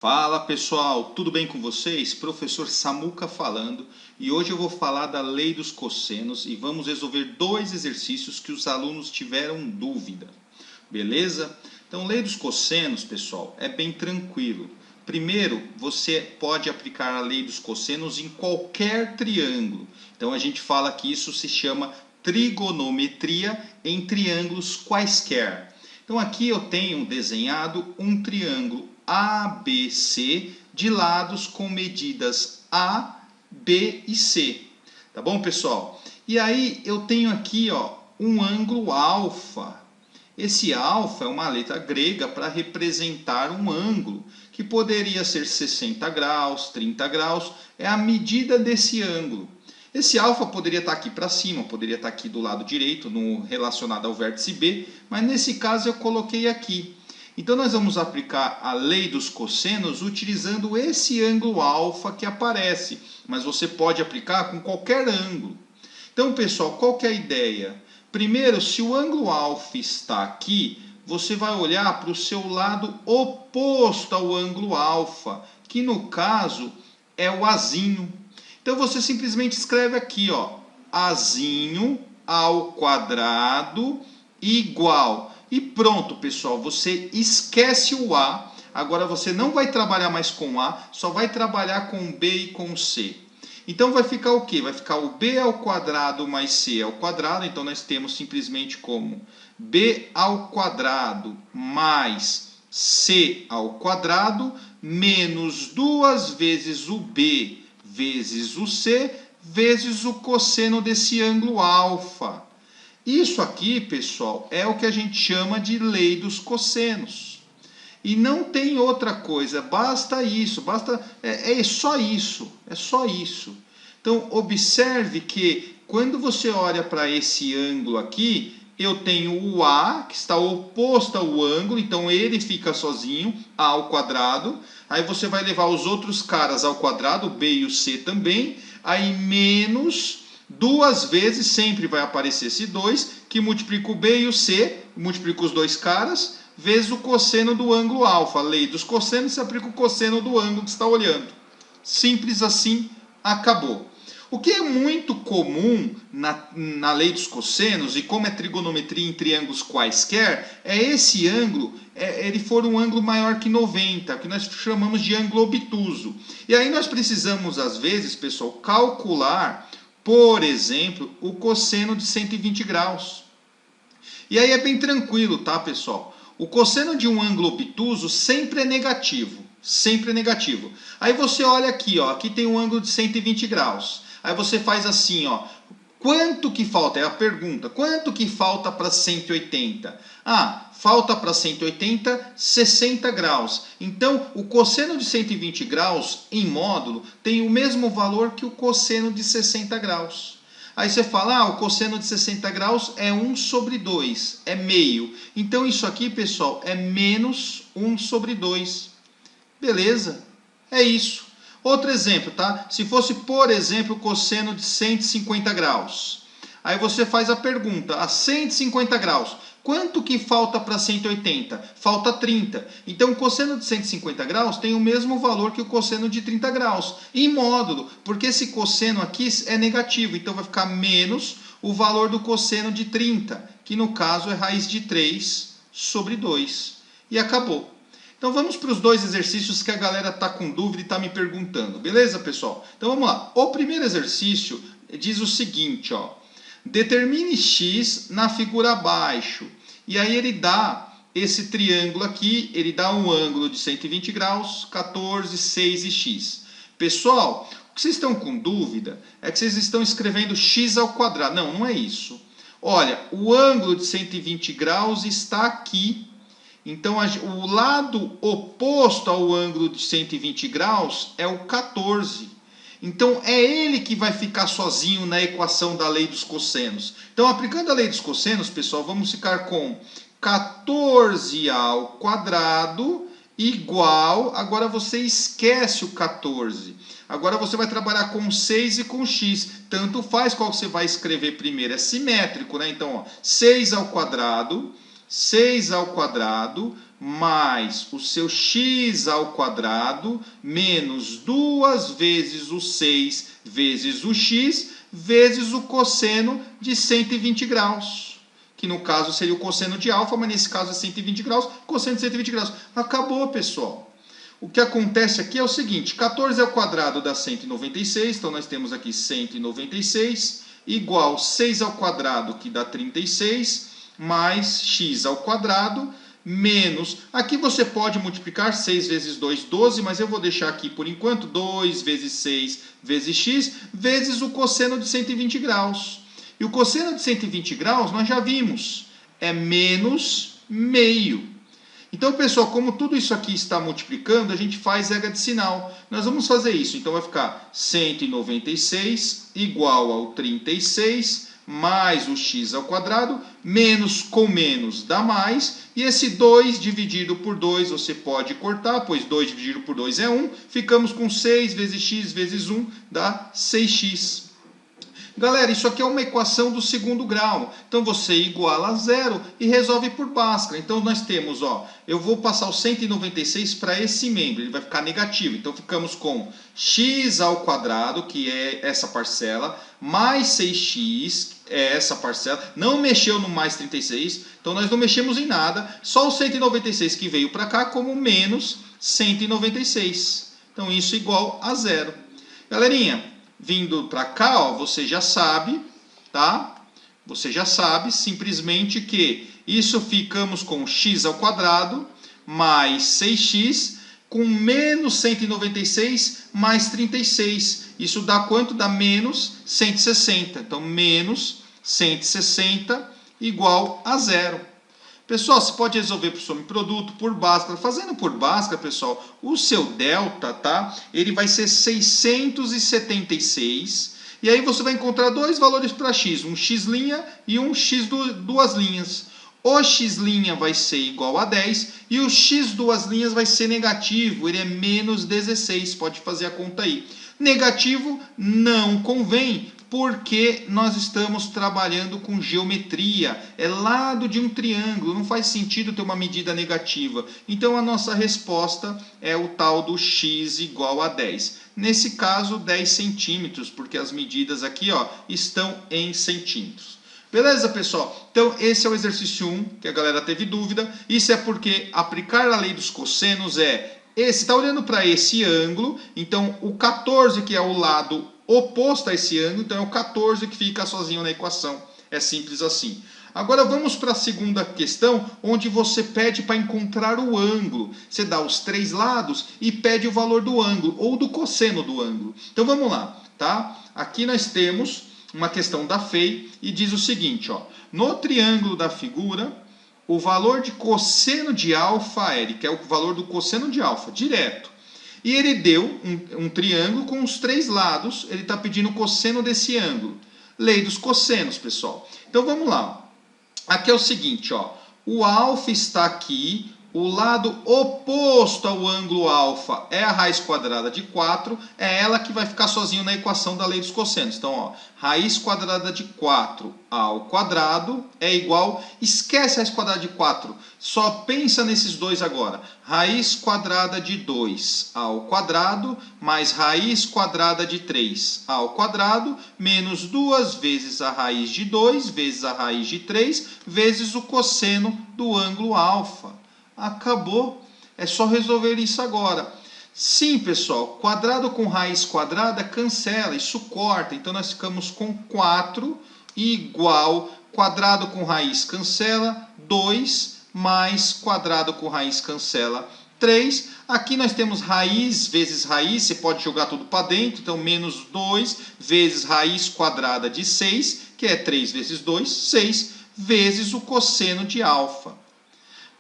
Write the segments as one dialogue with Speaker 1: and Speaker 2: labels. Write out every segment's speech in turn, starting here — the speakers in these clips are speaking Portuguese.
Speaker 1: Fala pessoal, tudo bem com vocês? Professor Samuca falando, e hoje eu vou falar da lei dos cossenos e vamos resolver dois exercícios que os alunos tiveram dúvida, beleza? Então, lei dos cossenos, pessoal, é bem tranquilo. Primeiro, você pode aplicar a lei dos cossenos em qualquer triângulo. Então, a gente fala que isso se chama trigonometria em triângulos quaisquer. Então, aqui eu tenho desenhado um triângulo ABC de lados com medidas A, B e C. Tá bom, pessoal? E aí eu tenho aqui, ó, um ângulo alfa. Esse alfa é uma letra grega para representar um ângulo, que poderia ser 60 graus, 30 graus, é a medida desse ângulo. Esse alfa poderia estar aqui para cima, poderia estar aqui do lado direito, no, relacionado ao vértice B, mas nesse caso eu coloquei aqui. Então nós vamos aplicar a lei dos cossenos utilizando esse ângulo alfa que aparece, mas você pode aplicar com qualquer ângulo. Então, pessoal, qual que é a ideia? Primeiro, se o ângulo alfa está aqui, você vai olhar para o seu lado oposto ao ângulo alfa, que no caso é o azinho. Então você simplesmente escreve aqui, ó, azinho ao quadrado igual. E pronto, pessoal, você esquece o A. Agora você não vai trabalhar mais com A, só vai trabalhar com B e com C. Então vai ficar o quê? Vai ficar o B ao quadrado mais C ao quadrado. Então nós temos simplesmente como B ao quadrado mais C ao quadrado menos 2 vezes o B vezes o C vezes o cosseno desse ângulo alfa. Isso aqui, pessoal, é o que a gente chama de lei dos cossenos. E não tem outra coisa, basta isso, é só isso, é só isso. Então, observe que quando você olha para esse ângulo aqui, eu tenho o A, que está oposto ao ângulo, então ele fica sozinho, A ao quadrado. Aí você vai levar os outros caras ao quadrado, o B e o C também, aí menos 2 vezes, sempre vai aparecer esse 2, que multiplica o B e o C, multiplica os dois caras, vezes o cosseno do ângulo alfa. A lei dos cossenos, você aplica o cosseno do ângulo que você está olhando. Simples assim, acabou. O que é muito comum na lei dos cossenos, e como é trigonometria em triângulos quaisquer, é esse ângulo, ele for um ângulo maior que 90, que nós chamamos de ângulo obtuso. E aí nós precisamos, às vezes, pessoal, calcular, por exemplo, o cosseno de 120 graus. E aí é bem tranquilo, tá, pessoal? O cosseno de um ângulo obtuso sempre é negativo. Sempre é negativo. Aí você olha aqui, ó, aqui tem um ângulo de 120 graus. Aí você faz assim, ó, quanto que falta? É a pergunta. Quanto que falta para 180? Ah, falta para 180 60 graus. Então, o cosseno de 120 graus em módulo tem o mesmo valor que o cosseno de 60 graus. Aí você fala, o cosseno de 60 graus é 1 sobre 2, é meio. Então, isso aqui, pessoal, é menos 1 sobre 2. Beleza? É isso. Outro exemplo, tá? Se fosse, por exemplo, o cosseno de 150 graus. Aí você faz a pergunta, a 150 graus, quanto que falta para 180? Falta 30. Então, o cosseno de 150 graus tem o mesmo valor que o cosseno de 30 graus, em módulo, porque esse cosseno aqui é negativo, então vai ficar menos o valor do cosseno de 30, que no caso é raiz de 3 sobre 2. E acabou. Então vamos para os dois exercícios que a galera está com dúvida e está me perguntando. Beleza, pessoal? Então vamos lá. O primeiro exercício diz o seguinte, ó. Determine x na figura abaixo. E aí ele dá esse triângulo aqui, ele dá um ângulo de 120 graus, 14, 6 e x. Pessoal, o que vocês estão com dúvida é que vocês estão escrevendo x ao quadrado. Não, não é isso. Olha, o ângulo de 120 graus está aqui. Então, o lado oposto ao ângulo de 120 graus é o 14. Então, é ele que vai ficar sozinho na equação da lei dos cossenos. Então, aplicando a lei dos cossenos, pessoal, vamos ficar com 14 ao quadrado igual... Agora você esquece o 14. Agora você vai trabalhar com 6 e com x. Tanto faz qual você vai escrever primeiro. É simétrico, né? Então, ó, 6 ao quadrado... 6 ao quadrado mais o seu x ao quadrado menos 2 vezes o 6 vezes o x vezes o cosseno de 120 graus. Que no caso seria o cosseno de alfa, mas nesse caso é 120 graus, cosseno de 120 graus. Acabou, pessoal. O que acontece aqui é o seguinte, 14 ao quadrado dá 196, então nós temos aqui 196, igual 6 ao quadrado, que dá 36, mais x ao quadrado, menos... Aqui você pode multiplicar 6 vezes 2, 12, mas eu vou deixar aqui por enquanto 2 vezes 6 vezes x, vezes o cosseno de 120 graus. E o cosseno de 120 graus nós já vimos, é menos meio. Então, pessoal, como tudo isso aqui está multiplicando, a gente faz regra de sinal. Nós vamos fazer isso. Então, vai ficar 196 igual ao 36, mais o x ao quadrado, menos com menos dá mais. E esse 2 dividido por 2 você pode cortar, pois 2 dividido por 2 é 1. Ficamos com 6 vezes x vezes 1 dá 6x. Galera, isso aqui é uma equação do segundo grau. Então você iguala a zero e resolve por Bhaskara. Então nós temos, ó, eu vou passar o 196 para esse membro, ele vai ficar negativo. Então ficamos com x ao quadrado, que é essa parcela, mais 6x, é essa parcela. Não mexeu no mais 36, então nós não mexemos em nada. Só o 196 que veio para cá como menos 196. Então isso igual a zero. Galerinha, vindo para cá, ó, você já sabe, tá? Você já sabe simplesmente que isso ficamos com x ao quadrado mais 6x com menos 196 mais 36. Isso dá quanto? Dá menos 160. Então, menos 160 igual a zero. Pessoal, você pode resolver por subproduto, por Bhaskara. Fazendo por Bhaskara, pessoal, o seu delta, tá? Ele vai ser 676. E aí você vai encontrar dois valores para x, um x' e um x duas linhas. O x' vai ser igual a 10 e o x duas linhas vai ser negativo, ele é menos 16. Pode fazer a conta aí. Negativo não convém, porque nós estamos trabalhando com geometria, é lado de um triângulo, não faz sentido ter uma medida negativa. Então a nossa resposta é o tal do x igual a 10. Nesse caso, 10 centímetros, porque as medidas aqui, ó, estão em centímetros. Beleza, pessoal? Então esse é o exercício 1, que a galera teve dúvida. Isso é porque aplicar a lei dos cossenos está olhando para esse ângulo, então o 14, que é o lado oposto a esse ângulo, então é o 14 que fica sozinho na equação. É simples assim. Agora vamos para a segunda questão, onde você pede para encontrar o ângulo. Você dá os três lados e pede o valor do ângulo, ou do cosseno do ângulo. Então vamos lá, tá? Aqui nós temos uma questão da FEI e diz o seguinte, ó. No triângulo da figura, o valor de cosseno de alfa ele quer o valor do cosseno de alfa, direto. E ele deu um triângulo com os três lados, ele está pedindo o cosseno desse ângulo. Lei dos cossenos, pessoal. Então vamos lá. Aqui é o seguinte, ó. O alfa está aqui, o lado oposto ao ângulo alfa é a raiz quadrada de 4, é ela que vai ficar sozinho na equação da lei dos cossenos. Então, ó, raiz quadrada de 4 ao quadrado é igual... Esquece a raiz quadrada de 4, só pensa nesses dois agora. Raiz quadrada de 2 ao quadrado mais raiz quadrada de 3 ao quadrado menos 2 vezes a raiz de 2 vezes a raiz de 3 vezes o cosseno do ângulo alfa. Acabou. É só resolver isso agora. Sim, pessoal, quadrado com raiz quadrada cancela, isso corta. Então nós ficamos com 4 igual quadrado com raiz cancela, 2 mais quadrado com raiz cancela, 3. Aqui nós temos raiz vezes raiz, você pode jogar tudo para dentro. Então menos 2 vezes raiz quadrada de 6, que é 3 vezes 2, 6, vezes o cosseno de alfa.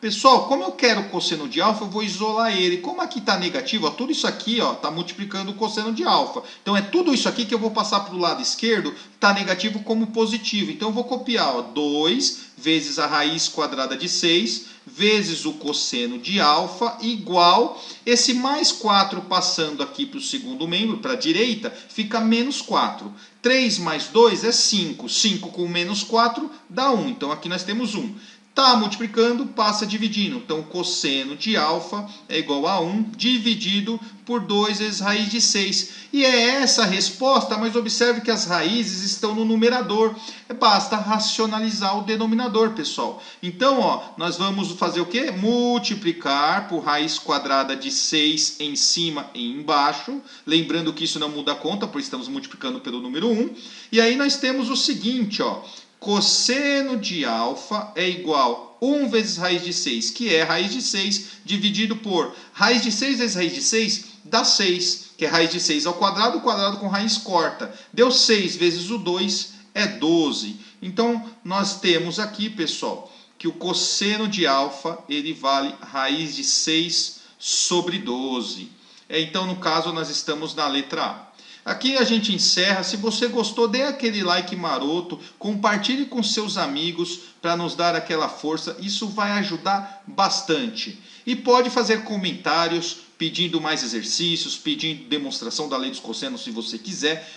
Speaker 1: Pessoal, como eu quero o cosseno de alfa, eu vou isolar ele. Como aqui está negativo, ó, tudo isso aqui está multiplicando o cosseno de alfa. Então é tudo isso aqui que eu vou passar para o lado esquerdo, está negativo como positivo. Então eu vou copiar, ó, 2 vezes a raiz quadrada de 6 vezes o cosseno de alfa igual... Esse mais 4 passando aqui para o segundo membro, para a direita, fica menos 4. 3 mais 2 é 5. 5 com menos 4 dá 1. Então aqui nós temos 1. Está multiplicando, passa dividindo. Então, cosseno de alfa é igual a 1 dividido por 2 vezes raiz de 6. E é essa a resposta, mas observe que as raízes estão no numerador. Basta racionalizar o denominador, pessoal. Então, ó, nós vamos fazer o quê? Multiplicar por raiz quadrada de 6 em cima e embaixo. Lembrando que isso não muda a conta, porque estamos multiplicando pelo número 1. E aí nós temos o seguinte, ó. Cosseno de alfa é igual a 1 vezes raiz de 6, que é raiz de 6, dividido por raiz de 6 vezes raiz de 6, dá 6, que é raiz de 6 ao quadrado, o quadrado com raiz corta. Deu 6 vezes o 2, é 12. Então, nós temos aqui, pessoal, que o cosseno de alfa, ele vale raiz de 6 sobre 12. Então, no caso, nós estamos na letra A. Aqui a gente encerra. Se você gostou, dê aquele like maroto, compartilhe com seus amigos para nos dar aquela força. Isso vai ajudar bastante. E pode fazer comentários pedindo mais exercícios, pedindo demonstração da lei dos cossenos se você quiser.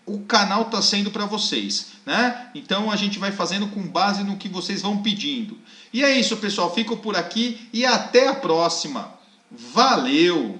Speaker 1: O canal está sendo para vocês, né? Então a gente vai fazendo com base no que vocês vão pedindo. E é isso, pessoal. Fico por aqui e até a próxima. Valeu!